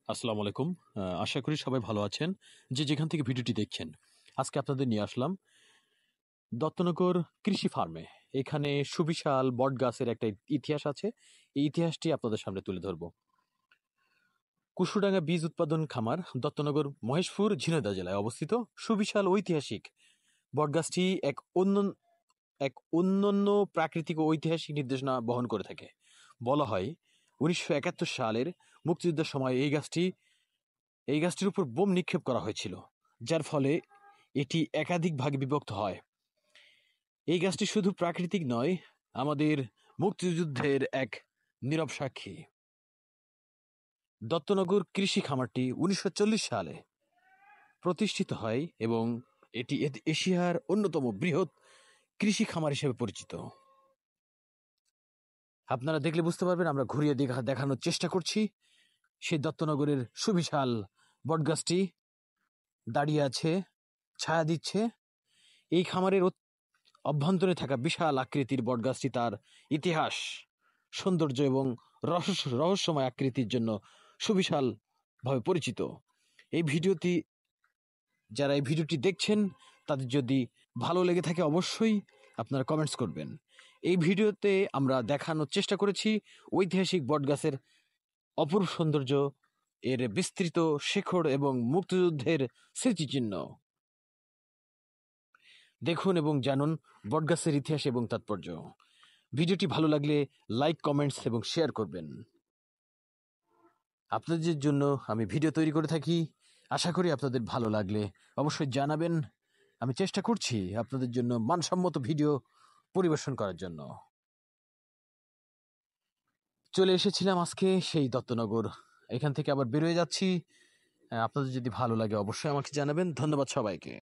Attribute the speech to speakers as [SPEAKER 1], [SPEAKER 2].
[SPEAKER 1] আসসালামু আলাইকুম। আশা করি সবাই ভালো আছেন। যে যেখান থেকে ভিডিওটি দেখছেন। আজকে আপনাদের নিয়ে আসলাম দত্তনগর কৃষি ফার্মে। এখানে সুবিশাল বটগাছের একটা ইতিহাস আছে। এই ইতিহাসটি আপনাদের সামনে তুলে ধরব। কুশুডাঙ্গা বীজ উৎপাদন খামার দত্তনগর মহেশপুর ঝিনাইদহ জেলায় অবস্থিত সুবিশাল ঐতিহাসিক বটগাছটি এক অনন্য প্রাকৃতিক ও ঐতিহাসিক নির্দেশনা বহন করে থাকে। বলা হয় ১৯৭১ সালের মুক্তিযুদ্ধের সময় এই গাছটির উপর বোম নিক্ষেপ করা হয়েছিল, যার ফলে এটি একাধিক ভাগে বিভক্ত হয়। এই গাছটি শুধু প্রাকৃতিক নয়, আমাদের মুক্তিযুদ্ধের এক নীরব সাক্ষী। দত্তনগর কৃষি খামারটি ১৯৪০ সালে প্রতিষ্ঠিত হয় এবং এটি এশিয়ার অন্যতম বৃহৎ কৃষি খামার হিসেবে পরিচিত। আপনারা দেখলে বুঝতে পারবেন, আমরা ঘুরিয়ে দেখানোর চেষ্টা করছি। সেই দত্তনগরের সুবিশাল বটগাছটি দাঁড়িয়ে আছে, ছায়া দিচ্ছে। এই খামারের অভ্যন্তরে থাকা বিশাল আকৃতির বটগাছটি তার ইতিহাস, সৌন্দর্য এবং রহস্যময় আকৃতির জন্য সুবিশাল ভাবে পরিচিত। যারা এই ভিডিওটি দেখছেন, তাদের যদি ভালো লেগে থাকে অবশ্যই আপনারা কমেন্টস করবেন। এই ভিডিওতে আমরা দেখানোর চেষ্টা করেছি ঐতিহাসিক বটগাছের অপূর্ব সৌন্দর্য, এর বিস্তৃত শেকড় এবং মুক্তিযুদ্ধের স্মৃতিচিহ্ন। দেখুন এবং জানুন বটগাছের ইতিহাস এবং তাৎপর্য। ভিডিওটি ভালো লাগলে লাইক, কমেন্টস এবং শেয়ার করবেন। আপনাদের জন্য আমি ভিডিও তৈরি করে থাকি, আশা করি আপনাদের ভালো লাগলে অবশ্যই জানাবেন। আমি চেষ্টা করছি আপনাদের জন্য মানসম্মত ভিডিও পরিবেশন করার জন্য। চলে এসেছিলাম আজকে সেই দত্তনগর, এখান থেকে আবার বেরোয় যাচ্ছি। আপনাদের যদি ভালো লাগে অবশ্যই আমাকে জানাবেন। ধন্যবাদ সবাইকে।